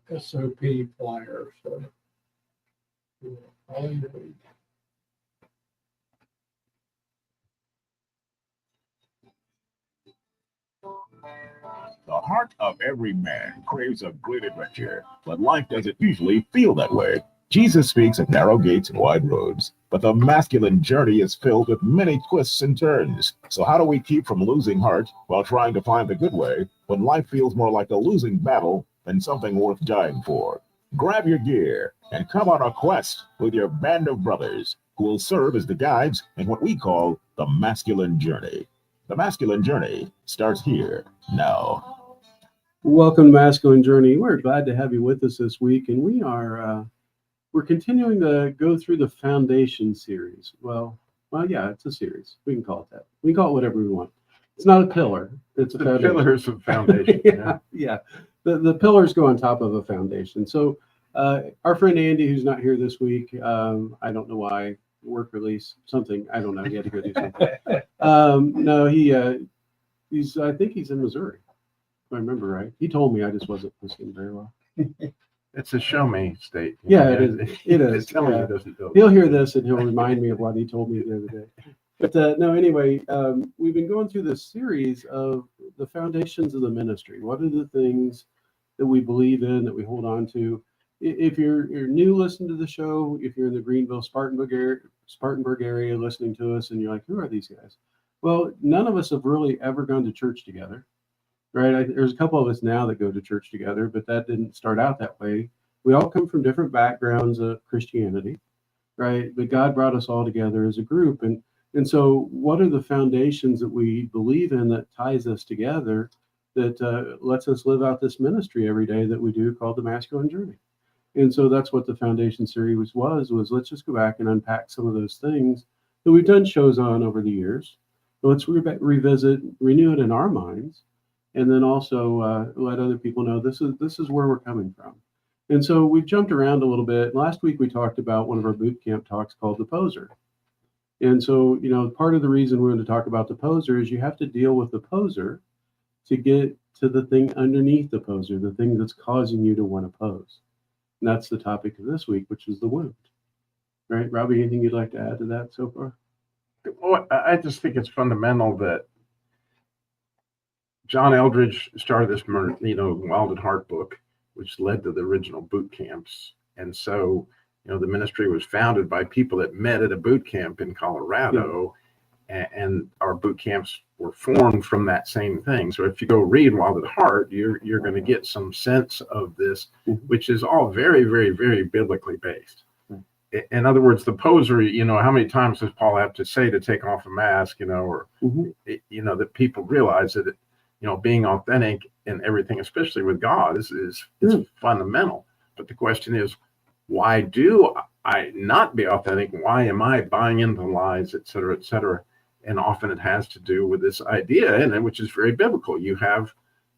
the SOP flyer. So all you need. The heart of every man craves a great adventure, but life doesn't usually feel that way. Jesus speaks of narrow gates and wide roads, but the masculine journey is filled with many twists and turns. So how do we keep from losing heart while trying to find the good way when life feels more like a losing battle than something worth dying for? Grab your gear and come on a quest with your band of brothers who will serve as the guides in what we call the masculine journey. The masculine journey starts here now. Welcome to Masculine Journey. We're glad to have you with us this week, and we're continuing to go through the Foundation series. Well, yeah, it's a series. We can call it that. We can call it whatever we want. It's not a pillar. It's a foundation. Pillars of foundation. Yeah. The pillars go on top of a foundation. So our friend Andy, who's not here this week, I don't know why, work release, something. I don't know. He had to go do something. No, he's. I think he's in Missouri. If I remember right. He told me, I just wasn't listening very well. It's a show me state. Yeah, it is. It is. Telling Yeah. you doesn't do it. He'll hear this and he'll remind me of what he told me the other day. But no, anyway, we've been going through this series of the foundations of the ministry. What are the things that we believe in, that we hold on to? If you're new listening to the show, if you're in the Greenville, Spartanburg area listening to us and you're like, who are these guys? Well, none of us have really ever gone to church together. Right? There's a couple of us now that go to church together, but that didn't start out that way. We all come from different backgrounds of Christianity, right? But God brought us all together as a group. And so what are the foundations that we believe in that ties us together, that lets us live out this ministry every day that we do called the Masculine Journey? And so that's what the Foundation series was let's just go back and unpack some of those things that we've done shows on over the years. Let's revisit, renew it in our minds. And then also let other people know this is where we're coming from. And so we've jumped around a little bit. Last week we talked about one of our boot camp talks called the poser. And so, part of the reason we're going to talk about the poser is you have to deal with the poser to get to the thing underneath the poser, the thing that's causing you to want to pose. And that's the topic of this week, which is the wound. Right? Robbie, anything you'd like to add to that so far? Well, I just think it's fundamental that John Eldredge started this, Wild at Heart book, which led to the original boot camps. And so, the ministry was founded by people that met at a boot camp in Colorado, and our boot camps were formed from that same thing. So if you go read Wild at Heart, you're going to get some sense of this, which is all very, very, very biblically based. In other words, the poser, how many times does Paul have to say to take off a mask, that people realize that being authentic in everything, especially with God, is fundamental. But the question is, why do I not be authentic? Why am I buying into lies, et cetera, et cetera? And often it has to do with this idea, which is very biblical. You have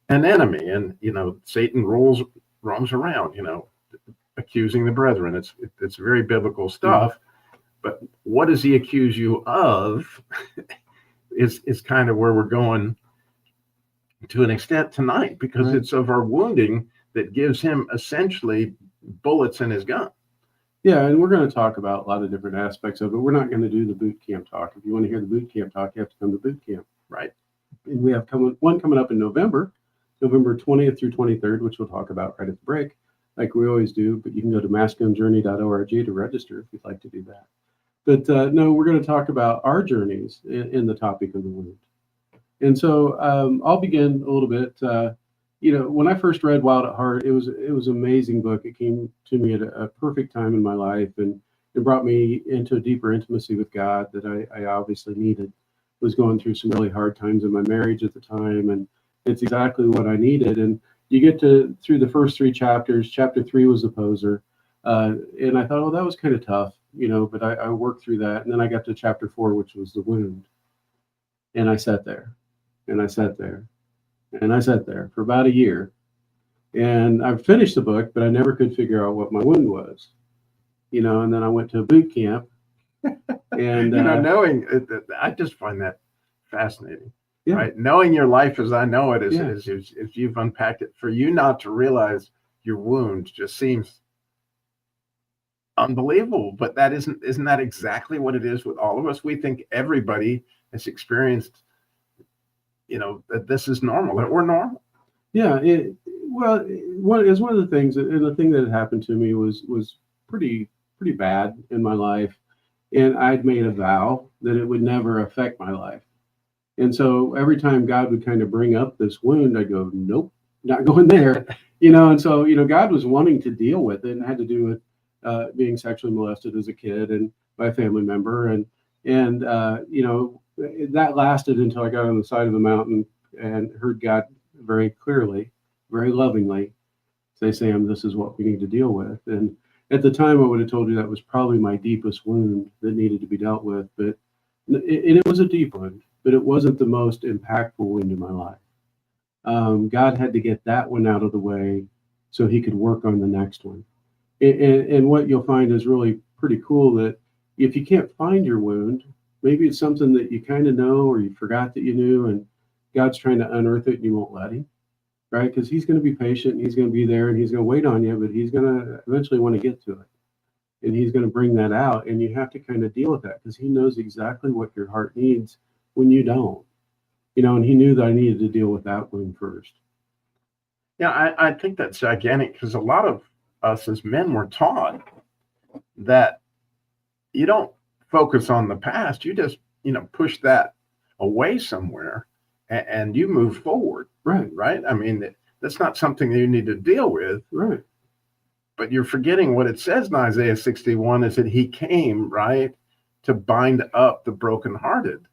an enemy, and Satan roams around, accusing the brethren. It's very biblical stuff. But what does he accuse you of? is kind of where we're going to an extent tonight, because it's of our wounding that gives him essentially bullets in his gun. Yeah, and we're going to talk about a lot of different aspects of it. We're not going to do the boot camp talk. If you want to hear the boot camp talk, you have to come to boot camp. Right. And we have one coming up in November 20th through 23rd, which we'll talk about right at the break, like we always do. But you can go to masculinejourney.org to register if you'd like to do that. But no, we're going to talk about our journeys in the topic of the wound. And so I'll begin a little bit. When I first read Wild at Heart, it was an amazing book. It came to me at a perfect time in my life, and it brought me into a deeper intimacy with God that I obviously needed. Was going through some really hard times in my marriage at the time, and it's exactly what I needed. And you get through the first 3 chapters. Chapter 3 was the poser, and I thought, that was kind of tough, but I worked through that. And then I got to chapter 4, which was the wound, and I sat there. And I sat there, and I sat there for about a year, and I finished the book, but I never could figure out what my wound was, and then I went to a boot camp, and knowing I just find that fascinating, right? Knowing your life as I know it is if you've unpacked it, for you not to realize your wound just seems unbelievable. But isn't that exactly what it is with all of us? We think everybody has experienced, that this is normal, that we're normal. Yeah, well, it's one of the things, and the thing that had happened to me was pretty bad in my life, and I'd made a vow that it would never affect my life. And so every time God would kind of bring up this wound, I'd go, nope, not going there, And so God was wanting to deal with it, and it had to do with being sexually molested as a kid and by a family member, and that lasted until I got on the side of the mountain and heard God very clearly, very lovingly say, Sam, this is what we need to deal with. And at the time, I would have told you that was probably my deepest wound that needed to be dealt with. But it was a deep wound, but it wasn't the most impactful wound in my life. God had to get that one out of the way so he could work on the next one. And what you'll find is really pretty cool, that if you can't find your wound, maybe it's something that you kind of know or you forgot that you knew, and God's trying to unearth it and you won't let him, right? Because he's going to be patient, and he's going to be there, and he's going to wait on you, but he's going to eventually want to get to it. And he's going to bring that out, and you have to kind of deal with that because he knows exactly what your heart needs when you don't. And he knew that I needed to deal with that wound first. Yeah, I think that's gigantic, because a lot of us as men were taught that you don't focus on the past, you just push that away somewhere and you move forward. Right. I mean, that's not something that you need to deal with. Right. But you're forgetting what it says in Isaiah 61 is that he came, right, to bind up the brokenhearted.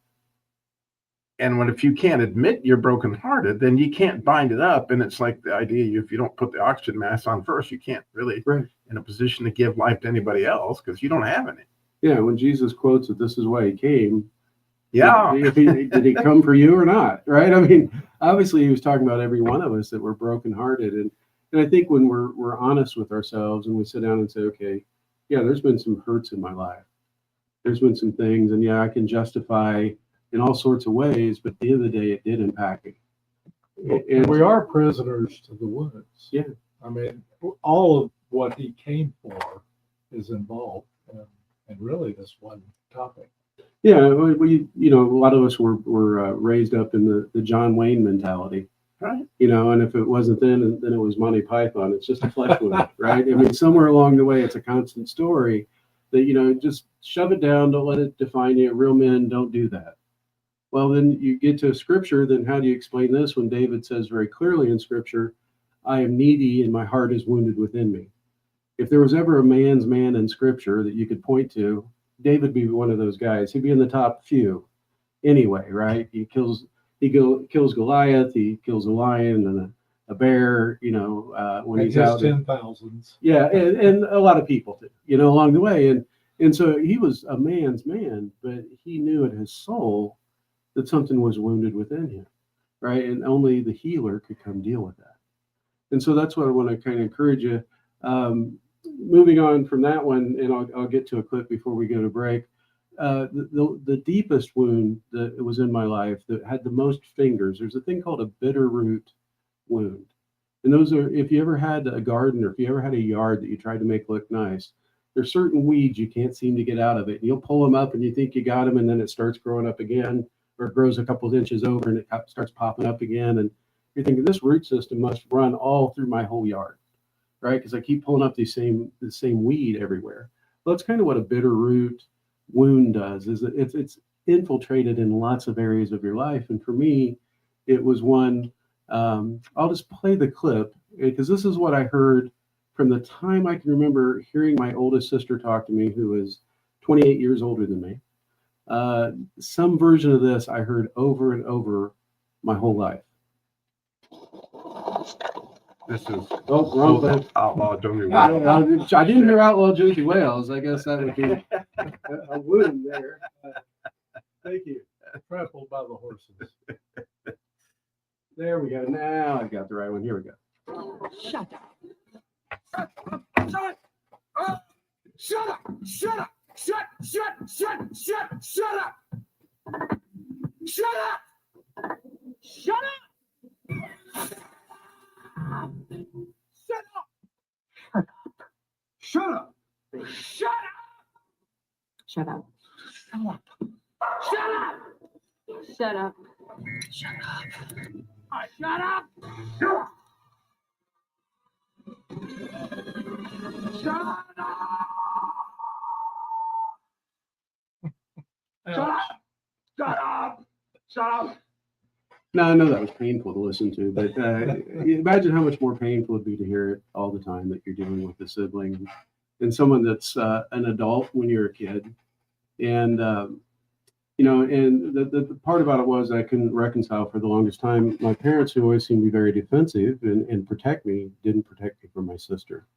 And if you can't admit you're brokenhearted, then you can't bind it up. And it's like the idea, if you don't put the oxygen mask on first, you can't really in a position to give life to anybody else because you don't have any. Yeah, when Jesus quotes that this is why he came, did he come for you or not, right? I mean, obviously he was talking about every one of us that we're brokenhearted. And I think when we're honest with ourselves and we sit down and say, okay, yeah, there's been some hurts in my life. There's been some things, and yeah, I can justify in all sorts of ways, but at the end of the day, it did impact me. And we are prisoners to the wounds. Yeah. I mean, all of what he came for is involved in really this one topic. Yeah, we a lot of us were raised up in the John Wayne mentality, right? And if it wasn't then it was Monty Python. It's just a flesh wound, right? I mean, somewhere along the way, it's a constant story that just shove it down, don't let it define you. Real men don't do that. Well, then you get to Scripture. Then how do you explain this when David says very clearly in Scripture, "I am needy and my heart is wounded within me"? If there was ever a man's man in Scripture that you could point to, David would be one of those guys. He'd be in the top few anyway, right? He kills Goliath. He kills a lion and a bear, when he's out. 10,000s. Yeah, and a lot of people too, along the way. And so he was a man's man, but he knew in his soul that something was wounded within him, right? And only the healer could come deal with that. And so that's what I want to kind of encourage you. Moving on from that one, and I'll get to a clip before we go to break. The deepest wound that was in my life that had the most fingers, there's a thing called a bitter root wound. And those are, if you ever had a garden or if you ever had a yard that you tried to make look nice, there's certain weeds you can't seem to get out of it. You'll pull them up and you think you got them, and then it starts growing up again, or it grows a couple of inches over and it starts popping up again. And you're thinking this root system must run all through my whole yard, right? Because I keep pulling up the same weed everywhere. Well, that's kind of what a bitter root wound does, is that it's infiltrated in lots of areas of your life. And for me, it was one, I'll just play the clip because this is what I heard from the time I can remember hearing my oldest sister talk to me, who is 28 years older than me. Some version of this I heard over and over my whole life. This is wrong thing. Outlaw Josie Wales. I didn't hear Outlaw Josie Wales. I guess that would be a wound there. Thank you. Trampled by the horses. There we go. Now I got the right one. Here we go. Shut up. Shut up! Shut up! Shut up! Shut up! Shut up! Shut up! Shut up! Shut up. Shut up. Shut up. Shut up. Shut up. Shut up. Shut up. Shut up. Shut up. Shut up. Now, I know that was painful to listen to, but imagine how much more painful it'd be to hear it all the time that you're dealing with a sibling and someone that's an adult when you're a kid. And, and the part about it was I couldn't reconcile for the longest time. My parents, who always seemed to be very defensive and protect me, didn't protect me from my sister.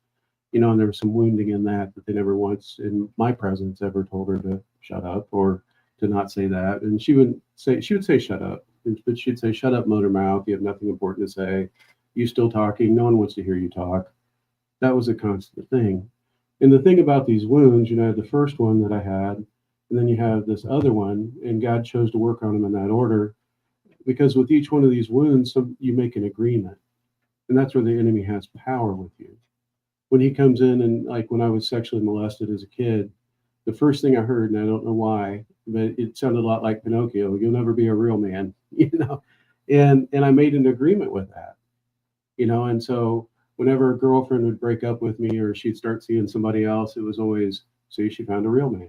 And there was some wounding in that they never once in my presence ever told her to shut up or to not say that. And she would say, shut up. But she'd say, shut up, motor mouth. You have nothing important to say. You still talking. No one wants to hear you talk. That was a constant thing. And the thing about these wounds, the first one that I had, and then you have this other one, and God chose to work on them in that order, because with each one of these wounds, you make an agreement. And that's where the enemy has power with you. When he comes in, and like when I was sexually molested as a kid, the first thing I heard, and I don't know why, but it sounded a lot like Pinocchio, you'll never be a real man, and I made an agreement with that, and so whenever a girlfriend would break up with me or she'd start seeing somebody else, it was always, see, she found a real man.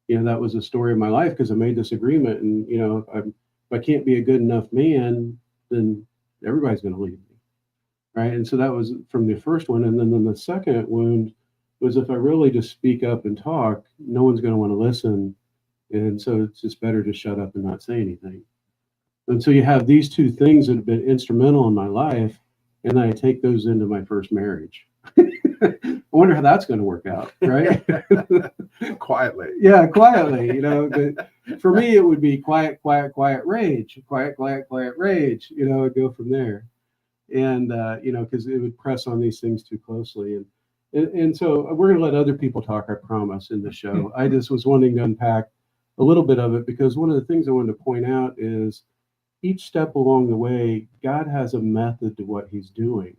That was the story of my life, because I made this agreement, and if I can't be a good enough man, then everybody's going to leave me, right? And so that was from the first one. And then the second wound was, if I really just speak up and talk, no one's going to want to listen. And so it's just better to shut up and not say anything. And so you have these two things that have been instrumental in my life, and I take those into my first marriage. I wonder how that's going to work out, right? Quietly. Yeah, quietly, But for me, it would be quiet, quiet, quiet rage, quiet, quiet, quiet rage. Go from there, and because it would press on these things too closely, and so we're going to let other people talk, I promise, in the show. I just was wanting to unpack a little bit of it, because one of the things I wanted to point out is each step along the way, God has a method to what he's doing,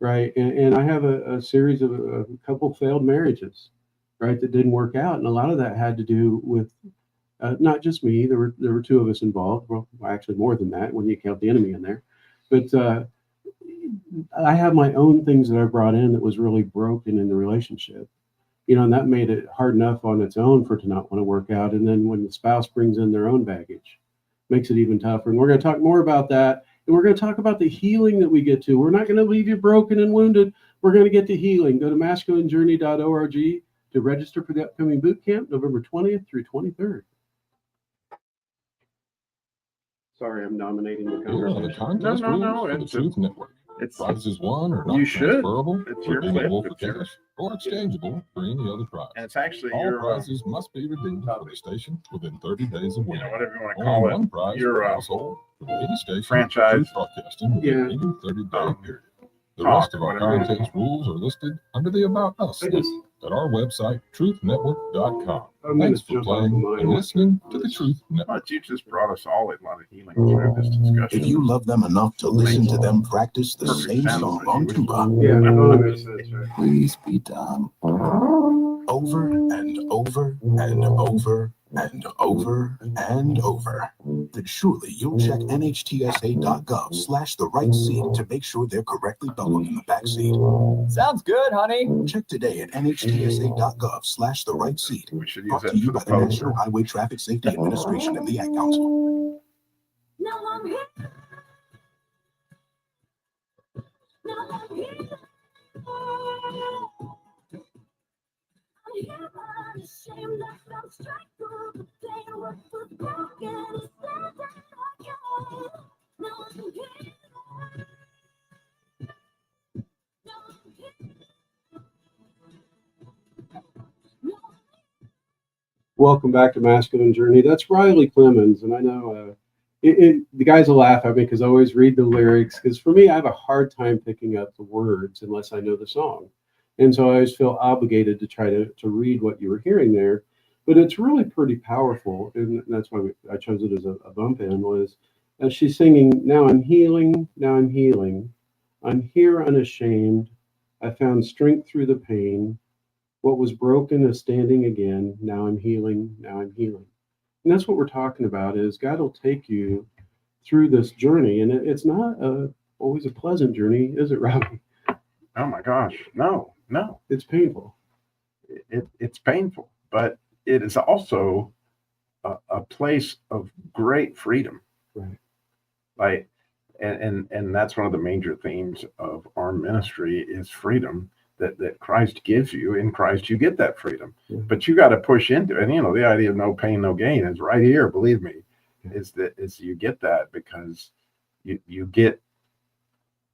right? And I have a series of a couple failed marriages, right, that didn't work out. And a lot of that had to do with not just me. There were two of us involved. Well, actually more than that when you count the enemy in there. But I have my own things that I brought in that was really broken in the relationship. And that made it hard enough on its own for it to not want to work out. And then when the spouse brings in their own baggage, makes it even tougher. And we're going to talk more about that. And we're going to talk about the healing that we get to. We're not going to leave you broken and wounded. We're going to get to healing. Go to masculinejourney.org to register for the upcoming boot camp, November 20th through 23rd. Sorry, I'm dominating the Here are the conversation. contest No, rules for the it's Truth Network. It's Prizes won are not You should. transferable, It's your redeemable clip. for cash, or exchangeable for any other prize. and it's actually All your prizes must be redeemed for the station within 30 days of winning. whatever you want to Only call it, one prize your, per household from any station franchise. Truth Broadcasting within Yeah. any 30-day period. The Talk, rest of our whatever. contest rules are listed under the About Us I link just, at our website, truthnetwork.com. I'm going Thanks to for jump off playing the line. and listening to the Truth Network. But you just brought us all a lot of healing through this discussion. If you love them enough to listen to them practice the Perfect same sound song on on you. tuba, Yeah, no, that makes sense, right? please be done. Over and over and over and over and over. Then surely you'll check nhtsa.gov/the right seat to make sure they're correctly buckled in the back seat. Sounds good, honey. Check today at nhtsa.gov/the right seat. We should use Brought that to you for by the the post. National Highway Traffic Safety Administration and the Ad Council. Now I'm here. Now I'm here. I'm here unashamed. I felt straight through the pain. What was broken is standing again. Now I'm here. Now I'm here. Welcome back to Masculine Journey. That's Riley Clemens, and I know the guys will laugh at me because I always read the lyrics. Because for me, I have a hard time picking up the words unless I know the song, and so I always feel obligated to try to read what you were hearing there. But it's really pretty powerful, and that's why I chose it as a bump in. Was she's singing, "Now I'm healing, now I'm healing. I'm here unashamed. I found strength through the pain. What was broken is standing again. Now I'm healing. Now I'm healing. And that's what we're talking about is God will take you through this journey. And it's not always a pleasant journey, is it, Robbie? Oh my gosh. No. It's painful. It's painful, but it is also a place of great freedom. Right. Like, and that's one of the major themes of our ministry is freedom that Christ gives you. In Christ, you get that freedom, but you got to push into it. And, the idea of no pain, no gain is right here. Believe me, is you get that because you get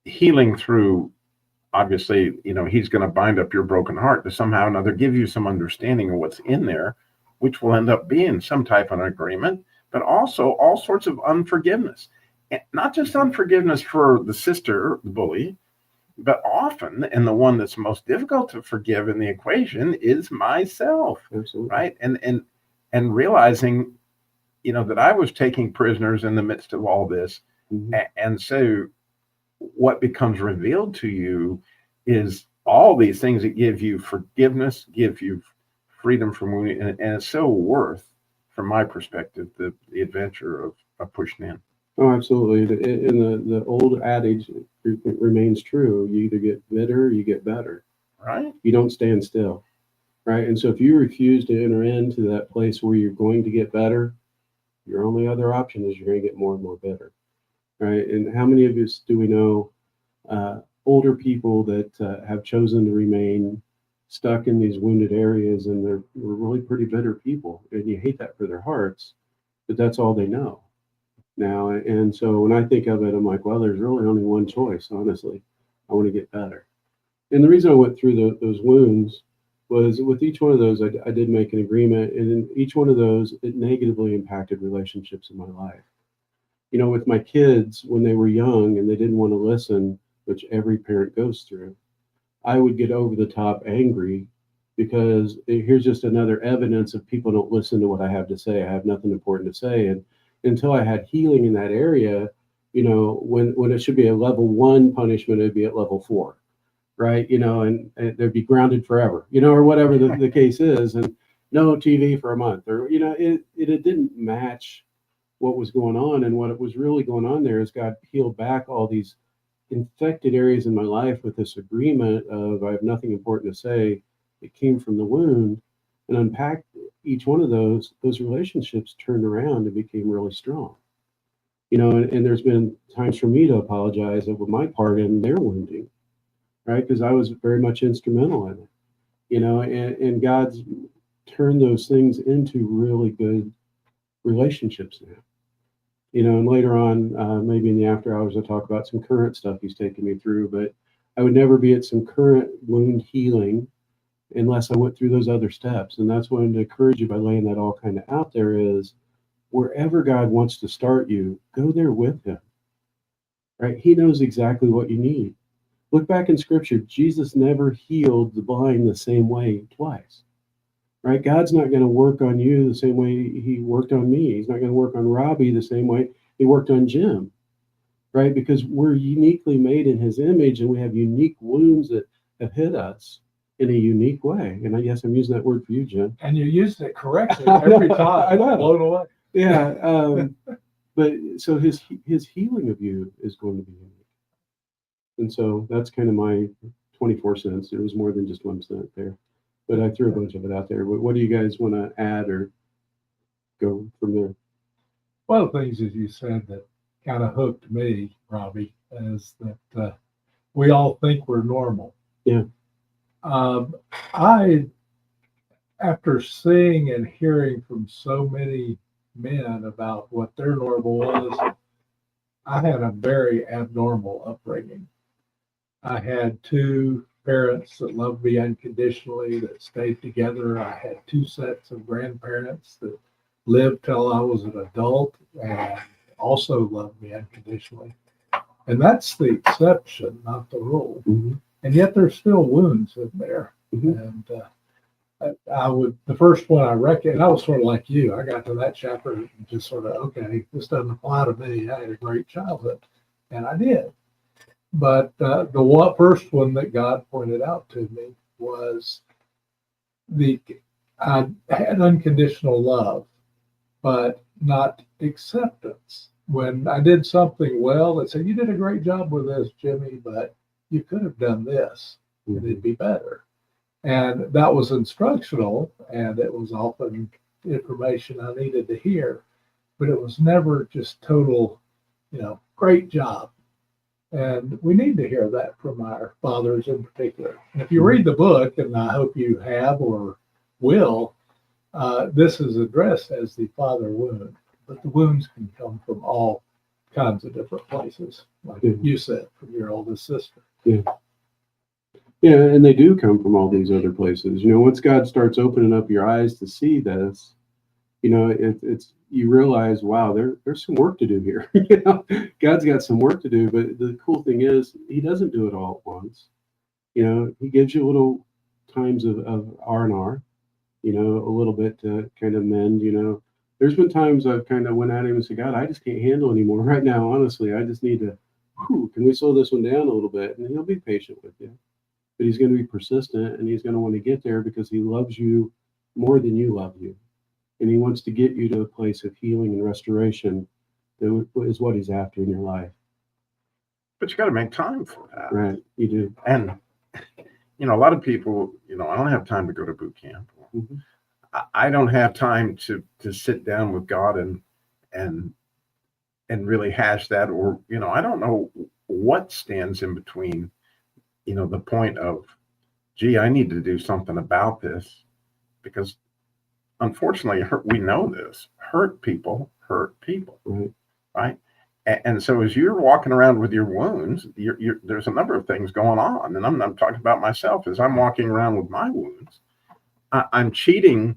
healing through, obviously, he's going to bind up your broken heart to somehow or another give you some understanding of what's in there, which will end up being some type of an agreement, but also all sorts of unforgiveness. And not just unforgiveness for the sister, the bully, but often, and the one that's most difficult to forgive in the equation is myself. Absolutely. Right? And realizing, that I was taking prisoners in the midst of all this. Mm-hmm. And so what becomes revealed to you is all these things that give you forgiveness, give you freedom from wounding, and it's so worth, from my perspective, the adventure of pushing in. Oh, absolutely. And the old adage remains true. You either get bitter or you get better. Right. You don't stand still. Right. And so if you refuse to enter into that place where you're going to get better, your only other option is you're going to get more and more bitter. Right. And how many of us do we know older people that have chosen to remain stuck in these wounded areas, and they're really pretty bitter people, and you hate that for their hearts, but that's all they know now. And so when I think of it, I'm like, well, there's really only one choice, honestly. I want to get better. And the reason I went through those wounds was with each one of those, I did make an agreement, and in each one of those, it negatively impacted relationships in my life. With my kids, when they were young and they didn't want to listen, which every parent goes through, I would get over the top angry because here's just another evidence of people don't listen to what I have to say. I have nothing important to say. And until I had healing in that area, when it should be a level 1 punishment, it'd be at level 4, right? And they'd be grounded forever, or whatever the case is, and no TV for a month, or, it didn't match what was going on. And what was really going on there is God peeled back all these infected areas in my life with this agreement of I have nothing important to say. It came from the wound, and unpacked each one of those relationships turned around and became really strong. And there's been times for me to apologize over my part in their wounding, right? Because I was very much instrumental in it, and God's turned those things into really good relationships now. And later on, maybe in the after hours, I'll talk about some current stuff he's taken me through, but I would never be at some current wound healing unless I went through those other steps. And that's what I want to encourage you by laying that all kind of out there is wherever God wants to start you, go there with him, right? He knows exactly what you need. Look back in scripture, Jesus never healed the blind the same way twice. Right? God's not going to work on you the same way he worked on me. He's not going to work on Robbie the same way he worked on Jim. Right? Because we're uniquely made in his image, and we have unique wounds that have hit us in a unique way. And I guess I'm using that word for you, Jim. And you used it correctly every time. I know. Blown away. Yeah. But so his healing of you is going to be unique. And so that's kind of my 24 cents. There was more than just 1 cent there. But I threw a bunch of it out there. What do you guys want to add or go from there? One of the things, as you said, that kind of hooked me, Robbie, is that we all think we're normal. Yeah. After seeing and hearing from so many men about what their normal was, I had a very abnormal upbringing. I had 2 parents that loved me unconditionally, that stayed together. I had 2 sets of grandparents that lived till I was an adult and also loved me unconditionally. And that's the exception, not the rule. Mm-hmm. And yet there's still wounds in there. Mm-hmm. And the first one I reckon, and I was sort of like you, I got to that chapter and just sort of, okay, this doesn't apply to me. I had a great childhood, and I did. But the first one that God pointed out to me was I had unconditional love, but not acceptance. When I did something well, they said, "You did a great job with this, Jimmy, but you could have done this, and it'd be better." And that was instructional, and it was often information I needed to hear, but it was never just total, great job. And we need to hear that from our fathers in particular. And if you read the book, and I hope you have or will, this is addressed as the father wound, but the wounds can come from all kinds of different places, like you said, from your oldest sister. Yeah, and they do come from all these other places. Once God starts opening up your eyes to see this, it's you realize, wow, there's some work to do here. God's got some work to do. But the cool thing is, He doesn't do it all at once. He gives you little times of R&R, a little bit to kind of mend. There's been times I've kind of went at Him and said, God, I just can't handle anymore right now. Honestly, I just need to. Can we slow this one down a little bit? And He'll be patient with you. But He's going to be persistent, and He's going to want to get there because He loves you more than you love you. And He wants to get you to a place of healing and restoration that is what He's after in your life. But you got to make time for that. Right, you do. And, a lot of people, I don't have time to go to boot camp. Mm-hmm. I don't have time to sit down with God and really hash that, or, I don't know what stands in between, the point of, gee, I need to do something about this, because unfortunately, we know this, hurt people, right? And so as you're walking around with your wounds, there's a number of things going on. And I'm talking about myself. As I'm walking around with my wounds, I'm cheating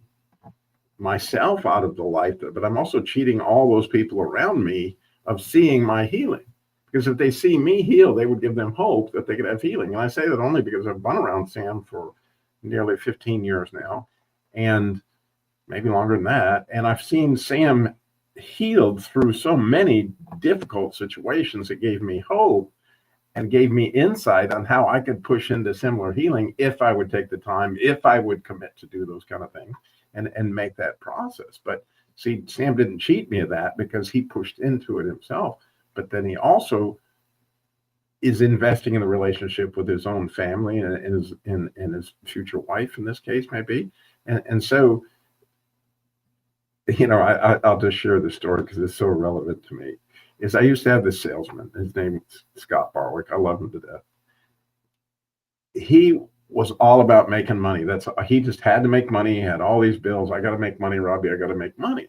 myself out of the life, but I'm also cheating all those people around me of seeing my healing. Because if they see me heal, they would give them hope that they could have healing. And I say that only because I've been around Sam for nearly 15 years now, and maybe longer than that. And I've seen Sam healed through so many difficult situations that gave me hope and gave me insight on how I could push into similar healing if I would take the time, if I would commit to do those kind of things and make that process. But see, Sam didn't cheat me of that because he pushed into it himself. But then he also is investing in the relationship with his own family and his future wife, in this case, maybe. And so, I'll just share this story because it's so relevant to me. I used to have this salesman. His name is Scott Barwick. I love him to death. He was all about making money. He just had to make money. He had all these bills. I got to make money, Robbie. I got to make money.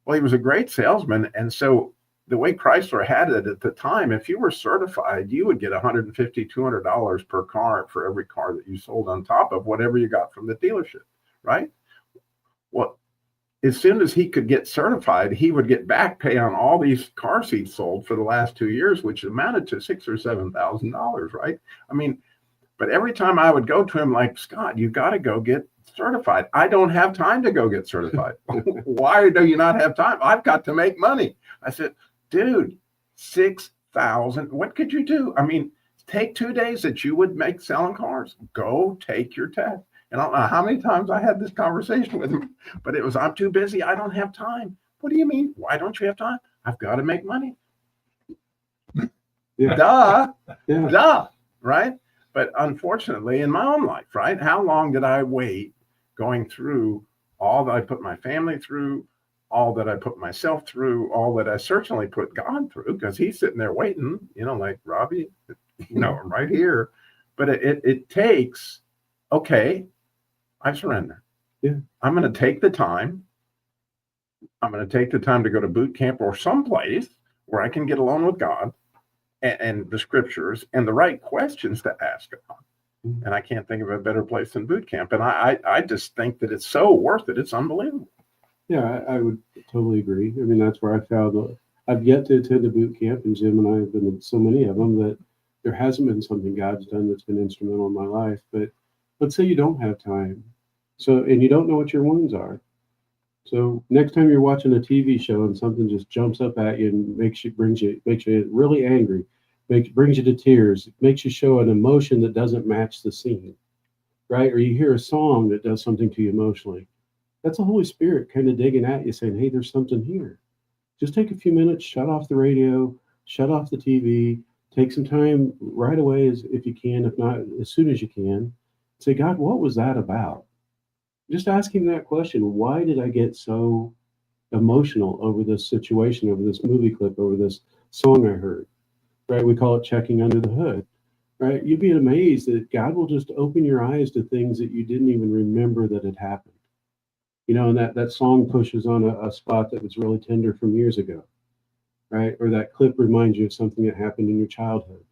Well, he was a great salesman. And so the way Chrysler had it at the time, if you were certified, you would get $150, $200 per car for every car that you sold on top of whatever you got from the dealership, right? Well, as soon as he could get certified, he would get back pay on all these car seats sold for the last 2 years, which amounted to $6,000 or $7,000, right? I mean, but every time I would go to him like, Scott, you got to go get certified. I don't have time to go get certified. Why do you not have time? I've got to make money. I said, dude, 6,000. What could you do? I mean, take 2 days that you would make selling cars. Go take your test. And I don't know how many times I had this conversation with him, but it was, I'm too busy. I don't have time. What do you mean? Why don't you have time? I've got to make money. Yeah. Duh, right? But unfortunately, in my own life, right? How long did I wait going through all that I put my family through, all that I put myself through, all that I certainly put God through, because he's sitting there waiting, like Robbie, right here. But it takes, okay, I surrender. Yeah. I'm going to take the time. I'm going to take the time to go to boot camp or someplace where I can get alone with God and the scriptures and the right questions to ask God. And I can't think of a better place than boot camp. And I just think that it's so worth it. It's unbelievable. Yeah, I would totally agree. I mean, that's where I found I've yet to attend a boot camp, and Jim and I have been to so many of them that there hasn't been something God's done that's been instrumental in my life. But let's say you don't have time. And you don't know what your wounds are. So next time you're watching a TV show and something just jumps up at you and makes you really angry, brings you to tears, makes you show an emotion that doesn't match the scene. right? Or you hear a song that does something to you emotionally. That's the Holy Spirit kind of digging at you, saying, hey, there's something here. Just take a few minutes, shut off the radio, shut off the TV, take some time right away if you can, if not as soon as you can. Say, God, what was that about? Just ask him that question. Why did I get so emotional over this situation, over this movie clip, over this song I heard? Right? We call it checking under the hood. Right? You'd be amazed that God will just open your eyes to things that you didn't even remember that had happened. And that song pushes on a spot that was really tender from years ago, right? Or that clip reminds you of something that happened in your childhood,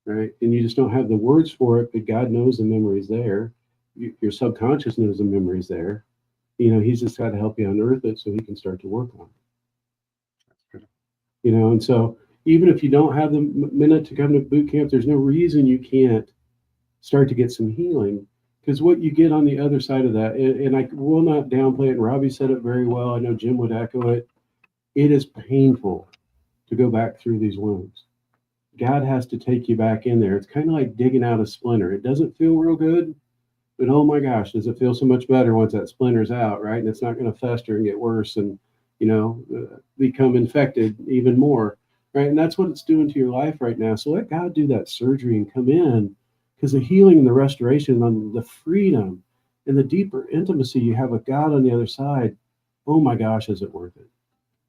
right? And you just don't have the words for it, but God knows the memory's there. Your subconscious knows the memory's there. He's just got to help you unearth it so he can start to work on it. And so even if you don't have the minute to come to boot camp, there's no reason you can't start to get some healing. Because what you get on the other side of that, and I will not downplay it, and Robbie said it very well, I know Jim would echo it, it is painful to go back through these wounds. God has to take you back in there. It's kind of like digging out a splinter. It doesn't feel real good, but oh my gosh, does it feel so much better once that splinter's out, right? And it's not going to fester and get worse and, become infected even more, right? And that's what it's doing to your life right now. So let God do that surgery and come in. Because the healing and the restoration and the freedom and the deeper intimacy you have with God on the other side, oh my gosh, is it worth it?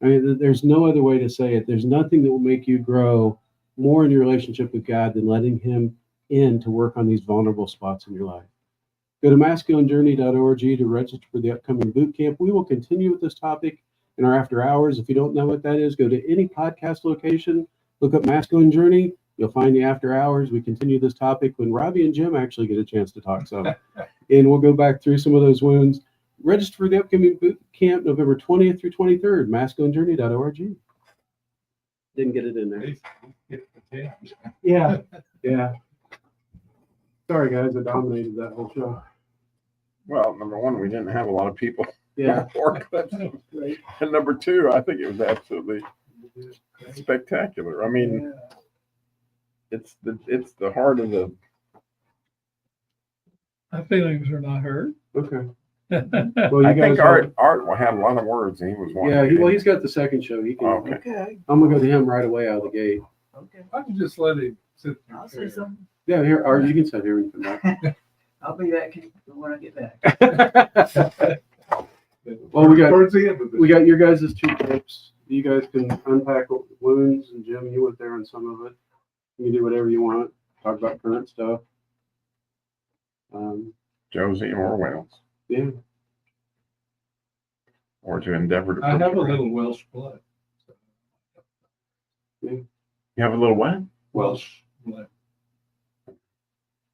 I mean, there's no other way to say it. There's nothing that will make you grow more in your relationship with God than letting him in to work on these vulnerable spots in your life. Go to masculinejourney.org to register for the upcoming boot camp. We will continue with this topic in our after hours. If you don't know what that is, go to any podcast location, look up Masculine Journey. You'll find the after hours. We continue this topic when Robbie and Jim actually get a chance to talk some. And we'll go back through some of those wounds. Register for the upcoming boot camp November 20th through 23rd, masculinejourney.org. Didn't get it in there. Yeah. Sorry, guys. I dominated that whole show. Well, number one, we didn't have a lot of people. Yeah. Four clips. And number two, I think it was absolutely spectacular. I mean, it's the heart of the. My feelings are not hurt. Okay. Well, I think Art had a lot of words, and he was one. Yeah, he's got the second show. He can. Okay. I'm gonna go to him right away out of the gate. Okay. I can just let him sit I'll say there. something. Yeah, here, Art, you can sit here and come back. I'll be back when I get back. Well, we got- Towards the end of it. We got your guys' 2 tips. You guys can unpack wounds, and Jim, you went there on some of it. You can do whatever you want. Talk about current stuff. Josie or Wales, Yeah. or to endeavor to. I have a portray. little Welsh blood. You have a little what? Welsh blood.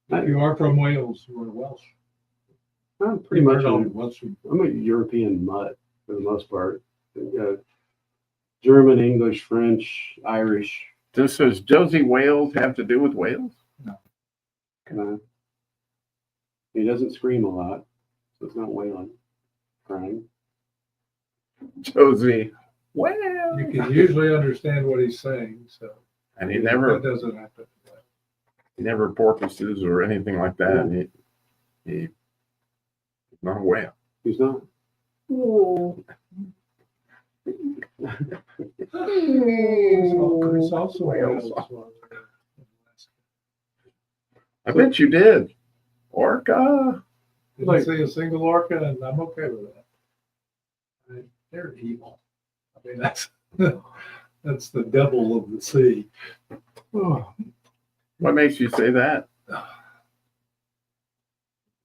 If you are from Wales, you are Welsh. I'm pretty much. You're I'm not Welsh. a European mutt for the most part. German, English, French, Irish. Does Josie Wales have to do with Wales? He doesn't scream a lot, so it's not wailing, crying. Josie You Wales. can usually understand what he's saying, so. And he That never doesn't happen. porpoises or anything like that. He's not a whale. He's not. It's also Wales. I bet you did. Orca. Didn't see a single orca, and I'm okay with that. They're evil. I mean, that's the devil of the sea. Oh, What makes you say that?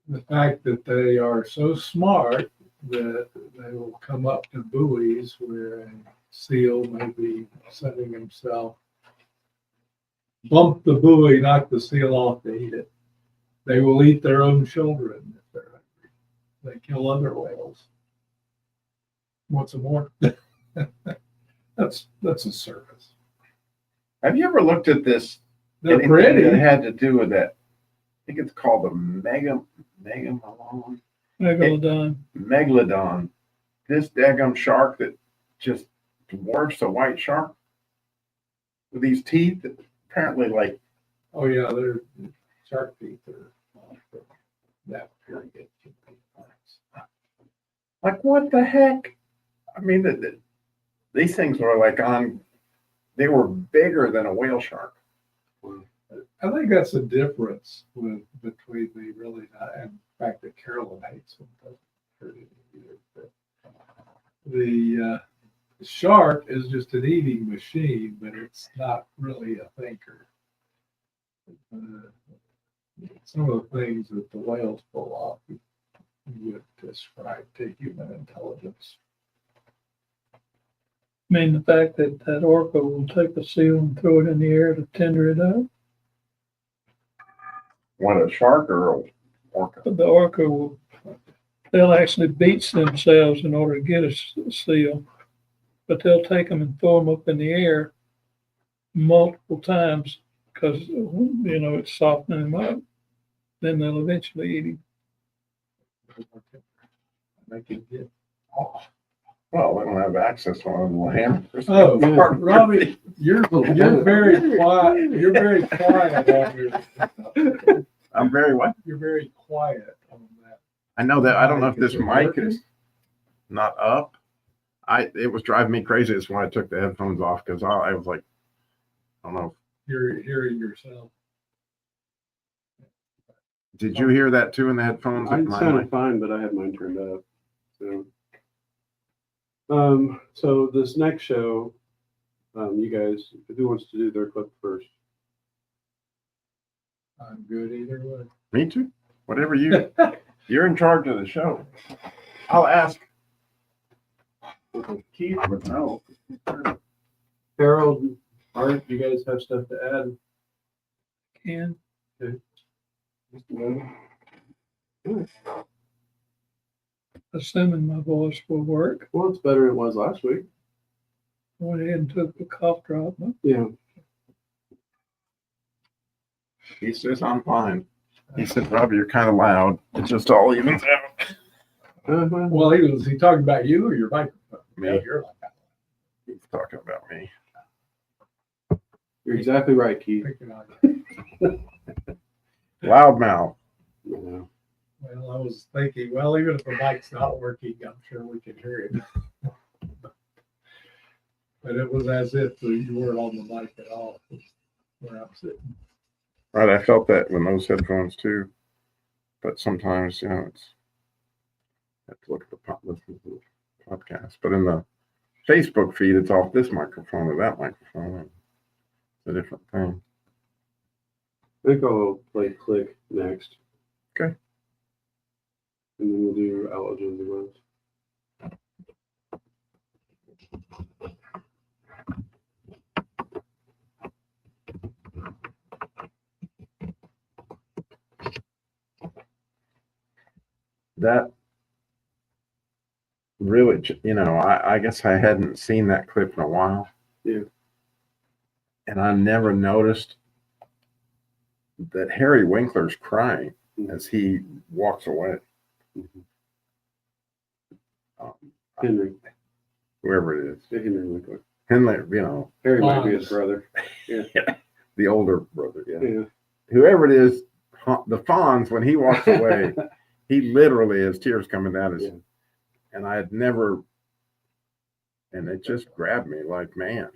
the fact that they are so smart that they will come up to buoys where a seal may be setting himself, bump the buoy, knock the seal off to eat it. They will eat their own children if they're hungry. They kill other whales. What's more? That's a service. Have you ever looked at this? They're anything pretty. that had to do with that. I think it's called the megalodon. This daggum shark that just dwarfs a white shark with these teeth that apparently like Oh yeah, they're shark teeth. that period can be nice. Like, what the heck? I mean, these things were like they were bigger than a whale shark. I think that's the difference between the really not, and the fact that Carolyn hates them doesn't hurt any either. But the shark is just an eating machine, but it's not really a thinker. Some of the things that the whales pull off, you would describe to human intelligence. I mean, the fact that that orca will take a seal and throw it in the air to tender it up. What, a shark or a orca? But the orca will, they'll actually beach themselves in order to get a seal, but they'll take them and throw them up in the air multiple times because, you know, it's softening them up. Then they'll eventually eat him. They can get off. Well, they don't have access to one of the hammers. Oh, Robbie, you're very quiet. You're very quiet on your. I'm very what? You're very quiet on that. I know that. I don't know if this Is it mic working? is not up. It was driving me crazy. That's why I took the headphones off because I was like, I don't know. You're hearing yourself. Did you hear that too in the headphones? I Mine sounded mic? fine, but I had mine turned up. So this next show, you guys, who wants to do their clip first? I'm good either way. Me too. Whatever you're in charge of the show. I'll ask. Keith would know. Harold, Art, you guys have stuff to add? Can, assuming my voice will work, Well, it's better than it was last week. I went ahead and took the cough drop. Yeah. He says I'm fine. He said, Robbie, you're kind of loud. It just all evens out. Well, was he talking about you or your microphone? Me. Yeah, you're like, He's talking about me. You're exactly right, Keith. picking on you. Loudmouth. Yeah. Well, I was thinking, well, even if the mic's not working, I'm sure we can hear it. But it was as if you weren't on the mic at all, where I'm sitting. Right, I felt that with those headphones too. But sometimes, you know, it's I have to look at listen to the podcast. But in the Facebook feed, it's off this microphone or that microphone. It's a different thing. I think I'll play Click next. Okay. And then we'll do Outlaw Jonesy ones. That really, you know, I guess I hadn't seen that clip in a while. Yeah. And I never noticed that Harry Winkler's crying as he walks away. Mhm. Um, Henry. whoever it is. Henry Winkler. Henry, you know, Harry might be Fonz. his brother. the older brother. Yeah. Yeah. Whoever it is, the Fonz, when he walks away, he literally has tears coming down his. Yeah. And I had never, and it just grabbed me like, man,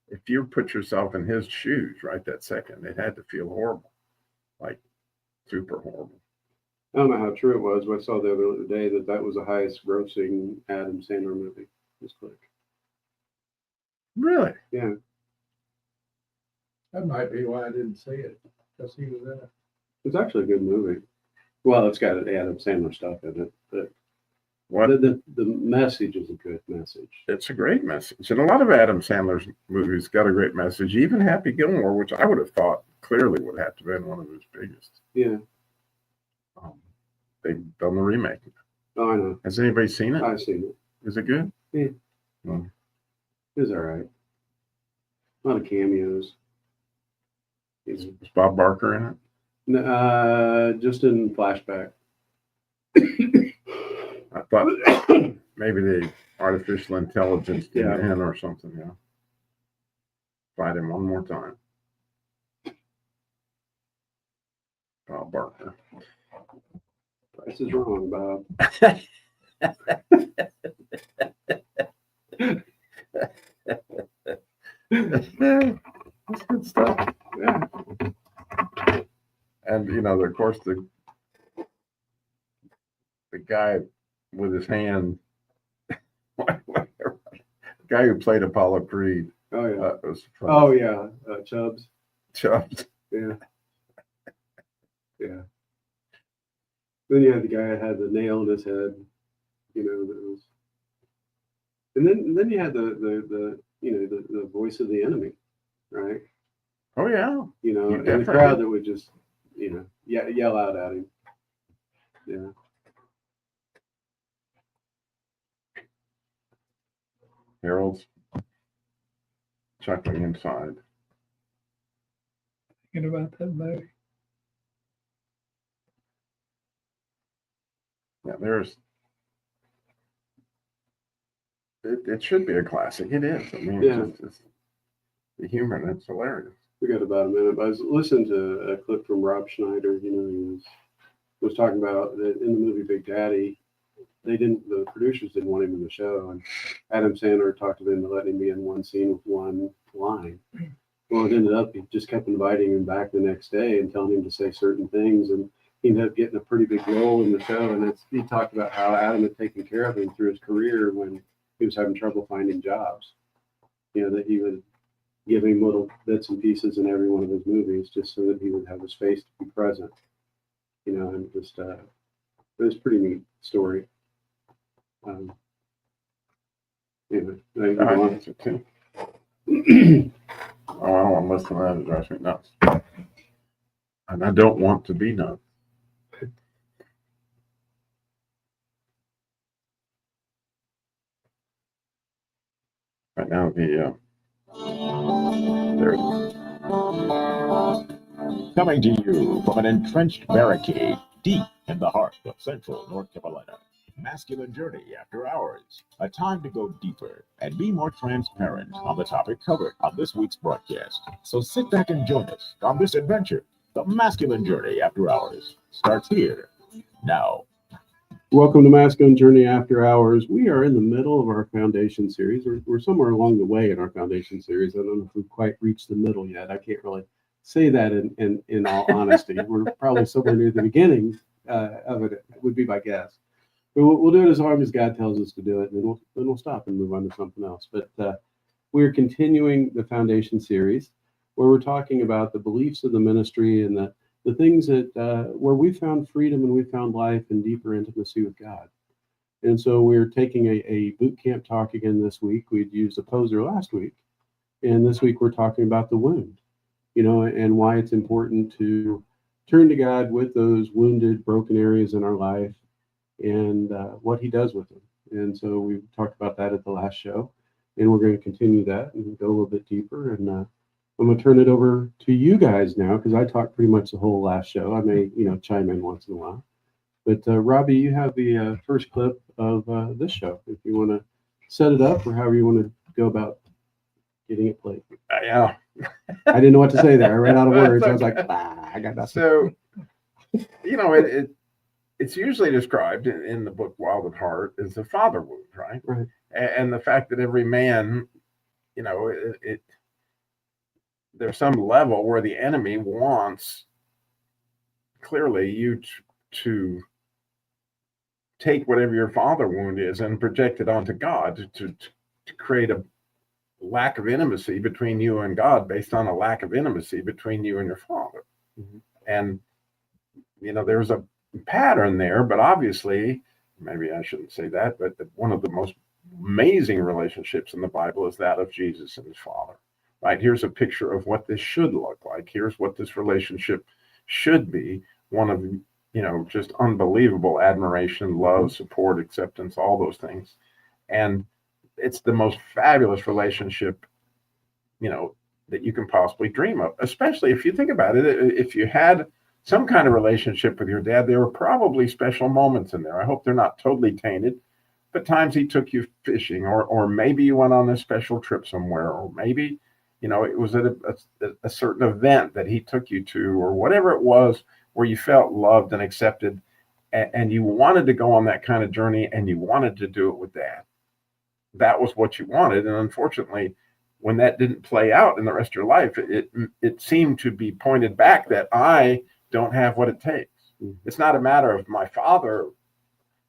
if you put yourself in his shoes right that second, it had to feel horrible, like super horrible. I don't know how true it was, but I saw the other day that was the highest grossing Adam Sandler movie. This Click. Really? Yeah. That might be why I didn't see it, because he was in it. It's actually a good movie. Well, it's got Adam Sandler stuff in it, but What? the message is a good message. It's a great message. And a lot of Adam Sandler's movies got a great message. Even Happy Gilmore, which I would have thought clearly would have to been one of his biggest. Yeah. They've done the remake. Oh, I know. Has anybody seen it? I've seen it. Is it good? It was all right. A lot of cameos. Is Bob Barker in it? Just in flashback. I thought maybe the artificial intelligence came Yeah. in or something. Yeah. Fight him one more time. Bob Barker. Price is wrong, Bob. That's good stuff. Yeah. And of course, the guy with his hand, the guy who played Apollo Creed, Oh yeah. that was funny. Oh yeah. Chubbs. Chubbs. Yeah. Yeah. Then you had the guy that had the nail in his head, that was, and then you had the voice of the enemy, right? Oh yeah. And the definitely crowd did. that would just, yell out at him. Yeah. Harold's chuckling inside. Thinking about that movie. Yeah, it should be a classic. It is. I mean, Yeah. it's the humor, and it's hilarious. We got about a minute. But I was listening to a clip from Rob Schneider. He was talking about that in the movie Big Daddy. The producers didn't want him in the show, and Adam Sandler talked to them to let him be in one scene with one line. Well, it ended up he just kept inviting him back the next day and telling him to say certain things, and he ended up getting a pretty big role in the show. And he talked about how Adam had taken care of him through his career when he was having trouble finding jobs. That he would give him little bits and pieces in every one of his movies just so that he would have his face to be present. And just it was a pretty neat story. Anyway, I think so too. Oh, I don't want to listen to that. It drives me nuts. And I don't want to be nuts. Right now, there. Coming to you from an entrenched barricade deep in the heart of central North Carolina. Masculine Journey After Hours. A time to go deeper and be more transparent on the topic covered on this week's broadcast. So sit back and join us on this adventure. The Masculine Journey After Hours starts here now. Welcome to Masculine Journey After Hours. We are in the middle of our foundation series. We're somewhere along the way in our foundation series. I don't know if we've quite reached the middle yet. I can't really say that in all honesty. We're probably somewhere near the beginning of it, would be my guess. But we'll do it as long as God tells us to do it, and then we'll stop and move on to something else. But we're continuing the foundation series where we're talking about the beliefs of the ministry and the things that where we found freedom and we found life and deeper intimacy with God. And so we're taking a boot camp talk again this week. We'd used a poser last week, and this week we're talking about the wound, and why it's important to turn to God with those wounded, broken areas in our life and what he does with them. And so we talked about that at the last show, and we're going to continue that and go a little bit deeper. And I'm going to turn it over to you guys now because I talked pretty much the whole last show. I may, chime in once in a while. But Robbie, you have the first clip of this show. If you want to set it up or however you want to go about getting it played. Yeah. I didn't know what to say there. I ran out of words. I was like, I got nothing. So, it's usually described in the book Wild at Heart as the father wound, right? Right. And the fact that every man, there's some level where the enemy wants clearly you to take whatever your father wound is and project it onto God to create a lack of intimacy between you and God based on a lack of intimacy between you and your father. Mm-hmm. And, there's a pattern there, but obviously, maybe I shouldn't say that, but one of the most amazing relationships in the Bible is that of Jesus and his Father, right? Here's a picture of what this should look like. Here's what this relationship should be. One of, just unbelievable admiration, love, support, acceptance, all those things. And it's the most fabulous relationship, that you can possibly dream of, especially if you think about it. If you had some kind of relationship with your dad, there were probably special moments in there. I hope they're not totally tainted, but times he took you fishing, or maybe you went on a special trip somewhere, or maybe, it was at a certain event that he took you to, or whatever it was where you felt loved and accepted, and you wanted to go on that kind of journey, and you wanted to do it with Dad. That was what you wanted. And unfortunately, when that didn't play out in the rest of your life, it seemed to be pointed back that I don't have what it takes. It's not a matter of my father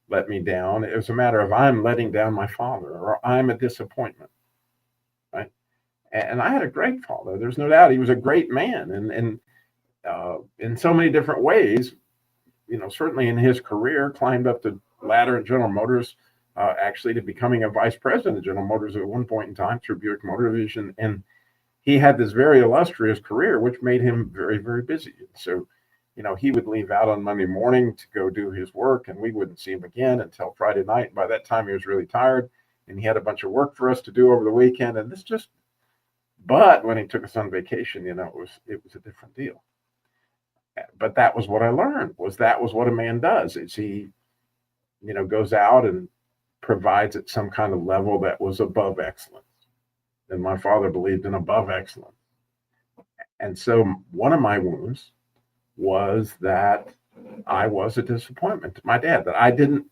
let me down. It was a matter of I'm letting down my father, or I'm a disappointment. Right. And I had a great father. There's no doubt he was a great man. And in so many different ways, certainly in his career, climbed up the ladder at General Motors, actually to becoming a vice president of General Motors at one point in time through Buick Motor Division. And he had this very illustrious career, which made him very, very busy. So, he would leave out on Monday morning to go do his work, and we wouldn't see him again until Friday night. And by that time, he was really tired, and he had a bunch of work for us to do over the weekend. And but when he took us on vacation, it was a different deal. But that was what I learned, that was what a man does. Is he, goes out and provides at some kind of level that was above excellence. And my father believed in above excellence. And so one of my wounds was that I was a disappointment to my dad, that I didn't